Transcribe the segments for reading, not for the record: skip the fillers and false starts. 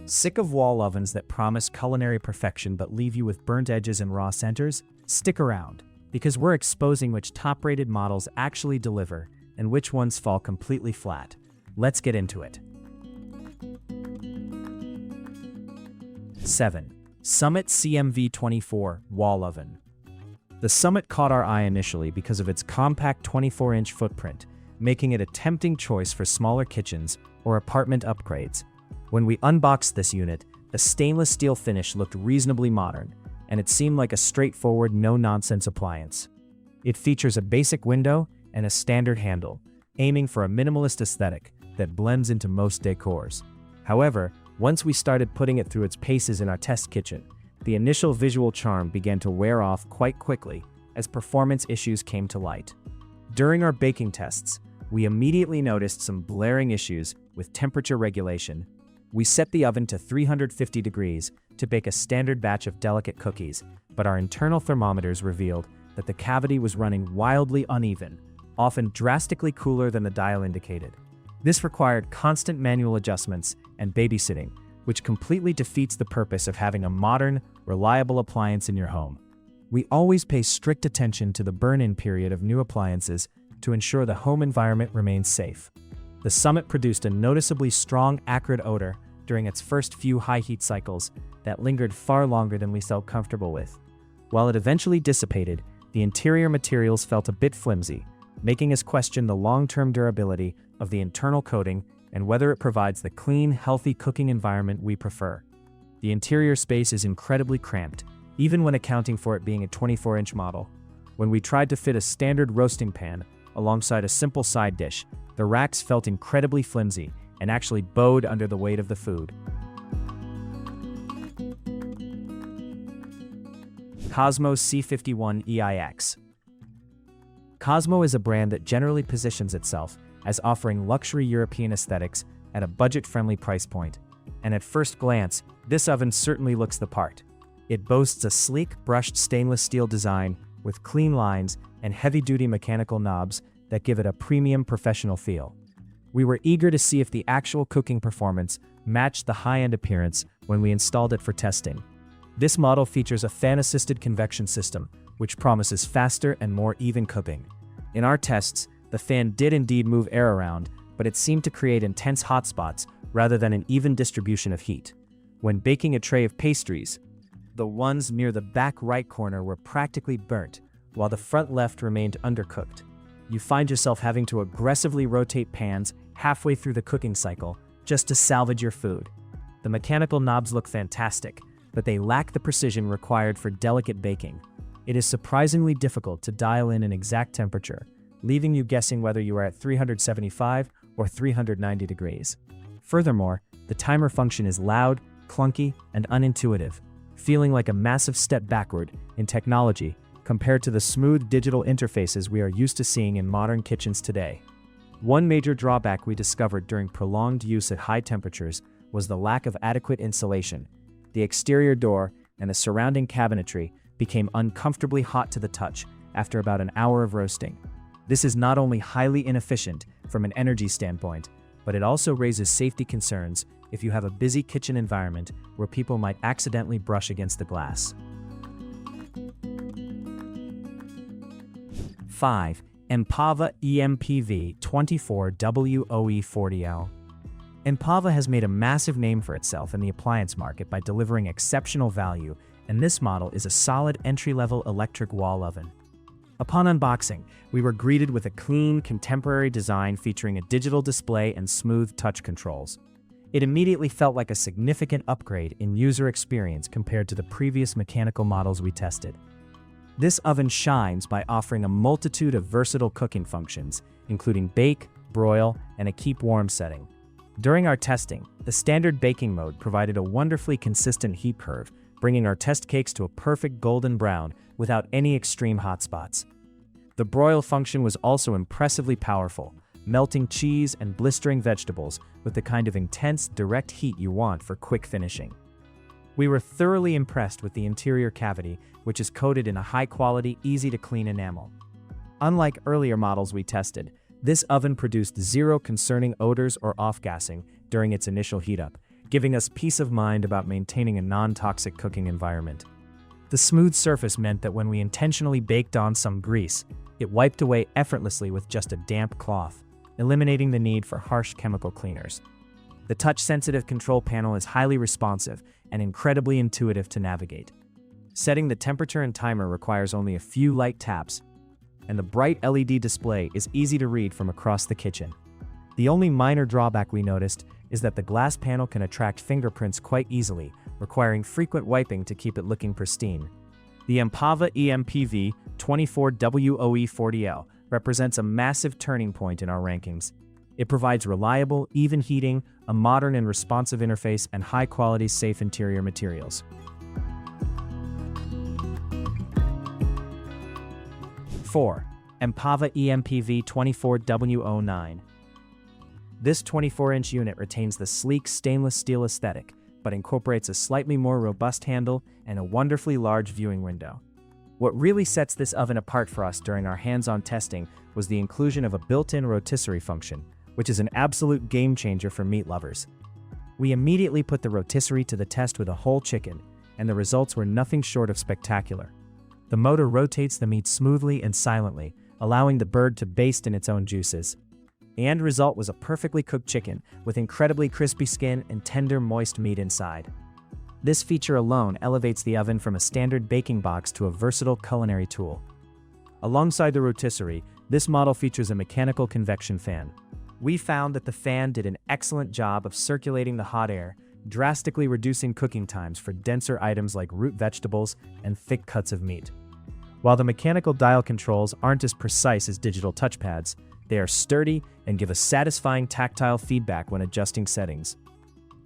Sick of wall ovens that promise culinary perfection but leave you with burnt edges and raw centers? Stick around, because we're exposing which top-rated models actually deliver and which ones fall completely flat. Let's get into it. 7. Summit CMV-24 Wall Oven. The Summit caught our eye initially because of its compact 24-inch footprint, making it a tempting choice for smaller kitchens or apartment upgrades. When we unboxed this unit, the stainless steel finish looked reasonably modern, and it seemed like a straightforward, no-nonsense appliance. It features a basic window and a standard handle, aiming for a minimalist aesthetic that blends into most decors. However, once we started putting it through its paces in our test kitchen, the initial visual charm began to wear off quite quickly as performance issues came to light. During our baking tests, we immediately noticed some blaring issues with temperature regulation. We set the oven to 350 degrees to bake a standard batch of delicate cookies, but our internal thermometers revealed that the cavity was running wildly uneven, often drastically cooler than the dial indicated. This required constant manual adjustments and babysitting, which completely defeats the purpose of having a modern, reliable appliance in your home. We always pay strict attention to the burn-in period of new appliances to ensure the home environment remains safe. The Summit produced a noticeably strong, acrid odor during its first few high heat cycles that lingered far longer than we felt comfortable with. While it eventually dissipated, the interior materials felt a bit flimsy, making us question the long-term durability of the internal coating and whether it provides the clean, healthy cooking environment we prefer. The interior space is incredibly cramped, even when accounting for it being a 24-inch model. When we tried to fit a standard roasting pan alongside a simple side dish, the racks felt incredibly flimsy and actually bowed under the weight of the food. COSMO C51EIX. COSMO is a brand that generally positions itself as offering luxury European aesthetics at a budget-friendly price point, and at first glance, this oven certainly looks the part. It boasts a sleek, brushed stainless steel design with clean lines and heavy-duty mechanical knobs that give it a premium professional feel. We were eager to see if the actual cooking performance matched the high-end appearance when we installed it for testing. This model features a fan-assisted convection system, which promises faster and more even cooking. In our tests, the fan did indeed move air around, but it seemed to create intense hotspots rather than an even distribution of heat. When baking a tray of pastries, the ones near the back right corner were practically burnt, while the front left remained undercooked. You find yourself having to aggressively rotate pans halfway through the cooking cycle just to salvage your food. The mechanical knobs look fantastic, but they lack the precision required for delicate baking. It is surprisingly difficult to dial in an exact temperature, leaving you guessing whether you are at 375 or 390 degrees. Furthermore, the timer function is loud, clunky, and unintuitive, feeling like a massive step backward in technology compared to the smooth digital interfaces we are used to seeing in modern kitchens today. One major drawback we discovered during prolonged use at high temperatures was the lack of adequate insulation. The exterior door and the surrounding cabinetry became uncomfortably hot to the touch after about an hour of roasting. This is not only highly inefficient from an energy standpoint, but it also raises safety concerns if you have a busy kitchen environment where people might accidentally brush against the glass. 5. Empava EMPV-24WOE40L. Empava has made a massive name for itself in the appliance market by delivering exceptional value, and this model is a solid entry-level electric wall oven. Upon unboxing, we were greeted with a clean, contemporary design featuring a digital display and smooth touch controls. It immediately felt like a significant upgrade in user experience compared to the previous mechanical models we tested. This oven shines by offering a multitude of versatile cooking functions, including bake, broil, and a keep warm setting. During our testing, the standard baking mode provided a wonderfully consistent heat curve, bringing our test cakes to a perfect golden brown without any extreme hotspots. The broil function was also impressively powerful, melting cheese and blistering vegetables with the kind of intense, direct heat you want for quick finishing. We were thoroughly impressed with the interior cavity, which is coated in a high-quality, easy-to-clean enamel. Unlike earlier models we tested, this oven produced zero concerning odors or off-gassing during its initial heat-up, giving us peace of mind about maintaining a non-toxic cooking environment. The smooth surface meant that when we intentionally baked on some grease, it wiped away effortlessly with just a damp cloth, eliminating the need for harsh chemical cleaners. The touch-sensitive control panel is highly responsive and incredibly intuitive to navigate. Setting the temperature and timer requires only a few light taps, and the bright LED display is easy to read from across the kitchen. The only minor drawback we noticed is that the glass panel can attract fingerprints quite easily, requiring frequent wiping to keep it looking pristine. The Empava EMPV-24WOE40L represents a massive turning point in our rankings. It provides reliable, even heating, a modern and responsive interface, and high-quality, safe interior materials. 4. Empava EMPV-24WO09. This 24-inch unit retains the sleek stainless steel aesthetic, but incorporates a slightly more robust handle and a wonderfully large viewing window. What really sets this oven apart for us during our hands-on testing was the inclusion of a built-in rotisserie function, which is an absolute game-changer for meat lovers. We immediately put the rotisserie to the test with a whole chicken, and the results were nothing short of spectacular. The motor rotates the meat smoothly and silently, allowing the bird to baste in its own juices. The end result was a perfectly cooked chicken with incredibly crispy skin and tender, moist meat inside. This feature alone elevates the oven from a standard baking box to a versatile culinary tool. Alongside the rotisserie, this model features a mechanical convection fan. We found that the fan did an excellent job of circulating the hot air, drastically reducing cooking times for denser items like root vegetables and thick cuts of meat. While the mechanical dial controls aren't as precise as digital touchpads, they are sturdy and give a satisfying tactile feedback when adjusting settings.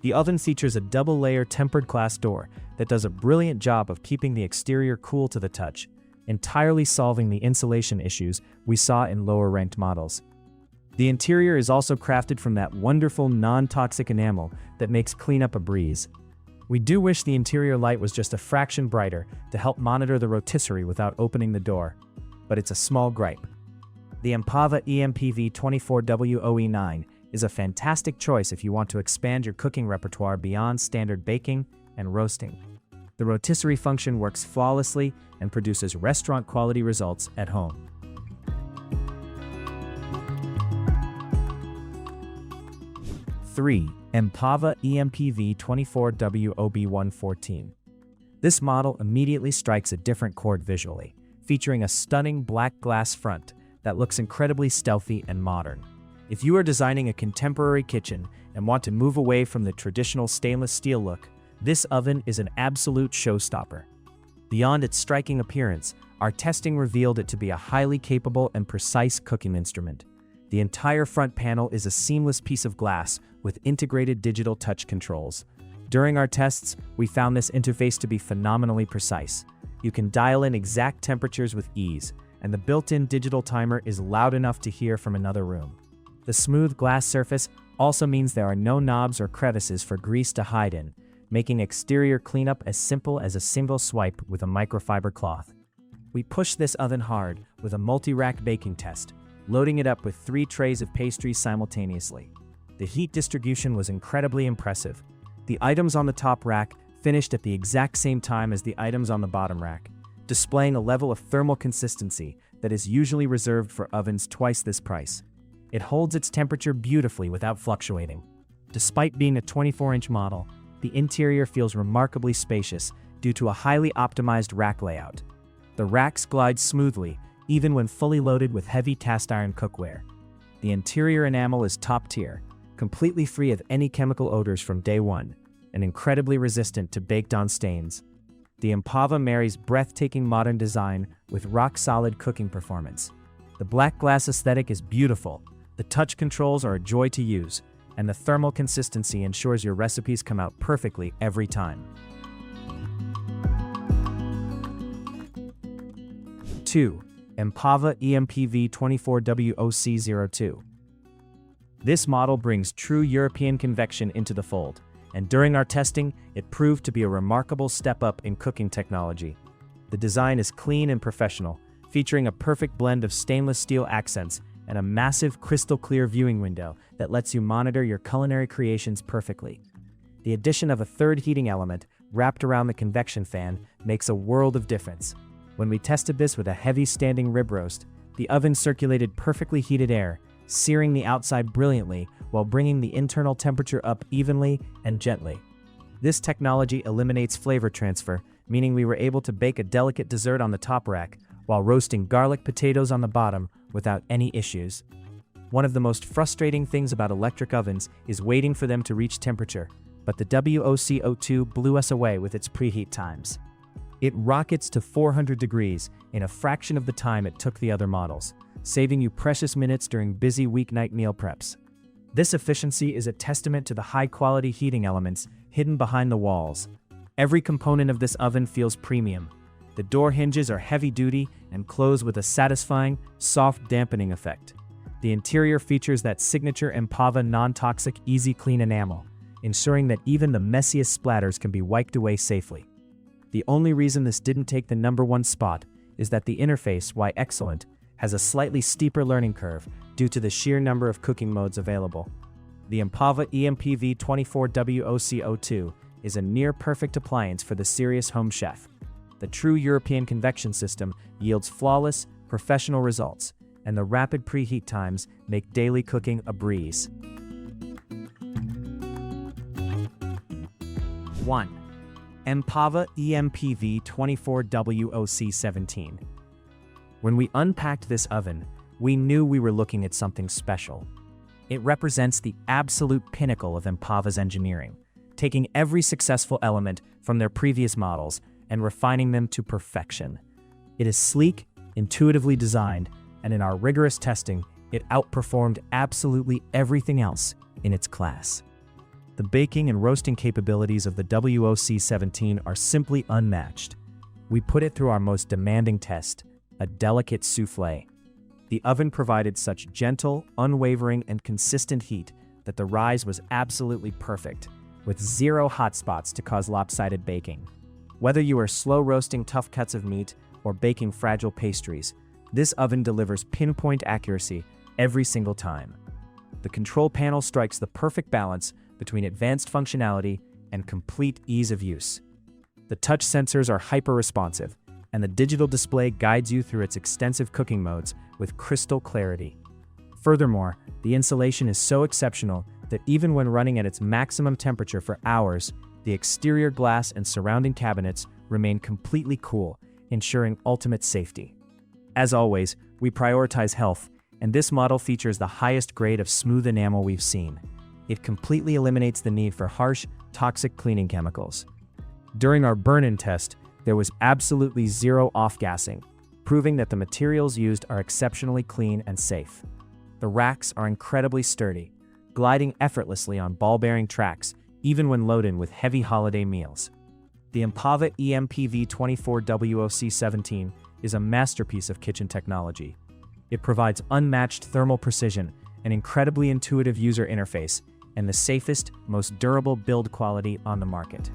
The oven features a double-layer tempered glass door that does a brilliant job of keeping the exterior cool to the touch, entirely solving the insulation issues we saw in lower-ranked models. The interior is also crafted from that wonderful non-toxic enamel that makes cleanup a breeze. We do wish the interior light was just a fraction brighter to help monitor the rotisserie without opening the door, but it's a small gripe. The Empava EMPV-24WOE09 is a fantastic choice if you want to expand your cooking repertoire beyond standard baking and roasting. The rotisserie function works flawlessly and produces restaurant-quality results at home. 3. Empava EMPV-24WOB14. This model immediately strikes a different chord visually, featuring a stunning black glass front that looks incredibly stealthy and modern. If you are designing a contemporary kitchen and want to move away from the traditional stainless steel look, this oven is an absolute showstopper. Beyond its striking appearance, our testing revealed it to be a highly capable and precise cooking instrument. The entire front panel is a seamless piece of glass with integrated digital touch controls. During our tests, we found this interface to be phenomenally precise. You can dial in exact temperatures with ease, and the built-in digital timer is loud enough to hear from another room. The smooth glass surface also means there are no knobs or crevices for grease to hide in, making exterior cleanup as simple as a single swipe with a microfiber cloth. We pushed this oven hard with a multi-rack baking test, loading it up with 3 trays of pastries simultaneously. The heat distribution was incredibly impressive. The items on the top rack finished at the exact same time as the items on the bottom rack, displaying a level of thermal consistency that is usually reserved for ovens twice this price. It holds its temperature beautifully without fluctuating. Despite being a 24-inch model, the interior feels remarkably spacious due to a highly optimized rack layout. The racks glide smoothly, even when fully loaded with heavy cast-iron cookware. The interior enamel is top-tier, completely free of any chemical odors from day one, and incredibly resistant to baked-on stains. The Empava marries breathtaking modern design with rock-solid cooking performance. The black glass aesthetic is beautiful, the touch controls are a joy to use, and the thermal consistency ensures your recipes come out perfectly every time. 2. Empava EMPV-24WOC02. This model brings true European convection into the fold, and during our testing, it proved to be a remarkable step up in cooking technology. The design is clean and professional, featuring a perfect blend of stainless steel accents and a massive crystal clear viewing window that lets you monitor your culinary creations perfectly. The addition of a third heating element wrapped around the convection fan makes a world of difference. When we tested this with a heavy standing rib roast, the oven circulated perfectly heated air, searing the outside brilliantly while bringing the internal temperature up evenly and gently. This technology eliminates flavor transfer, meaning we were able to bake a delicate dessert on the top rack while roasting garlic potatoes on the bottom without any issues. One of the most frustrating things about electric ovens is waiting for them to reach temperature, but the WOC02 blew us away with its preheat times. It rockets to 400 degrees in a fraction of the time it took the other models, saving you precious minutes during busy weeknight meal preps. This efficiency is a testament to the high-quality heating elements hidden behind the walls. Every component of this oven feels premium. The door hinges are heavy-duty and close with a satisfying, soft dampening effect. The interior features that signature Empava non-toxic easy clean enamel, ensuring that even the messiest splatters can be wiped away safely. The only reason this didn't take the #1 spot is that the interface, while excellent, has a slightly steeper learning curve due to the sheer number of cooking modes available. The Empava EMPV-24WOC02 is a near-perfect appliance for the serious home chef. The true European convection system yields flawless, professional results, and the rapid preheat times make daily cooking a breeze. 1. Empava EMPV-24WOC17. When we unpacked this oven, we knew we were looking at something special. It represents the absolute pinnacle of Empava's engineering, taking every successful element from their previous models and refining them to perfection. It is sleek, intuitively designed, and in our rigorous testing, it outperformed absolutely everything else in its class. The baking and roasting capabilities of the WOC17 are simply unmatched. We put it through our most demanding test, a delicate soufflé. The oven provided such gentle, unwavering, and consistent heat that the rise was absolutely perfect, with zero hot spots to cause lopsided baking. Whether you are slow roasting tough cuts of meat or baking fragile pastries, this oven delivers pinpoint accuracy every single time. The control panel strikes the perfect balance between advanced functionality and complete ease of use. The touch sensors are hyper-responsive, and the digital display guides you through its extensive cooking modes with crystal clarity. Furthermore, the insulation is so exceptional that even when running at its maximum temperature for hours, the exterior glass and surrounding cabinets remain completely cool, ensuring ultimate safety. As always, we prioritize health, and this model features the highest grade of smooth enamel we've seen. It completely eliminates the need for harsh, toxic cleaning chemicals. During our burn-in test, there was absolutely zero off-gassing, proving that the materials used are exceptionally clean and safe. The racks are incredibly sturdy, gliding effortlessly on ball-bearing tracks, even when loaded with heavy holiday meals. The Empava EMPV-24WOC17 is a masterpiece of kitchen technology. It provides unmatched thermal precision, an incredibly intuitive user interface, and the safest, most durable build quality on the market.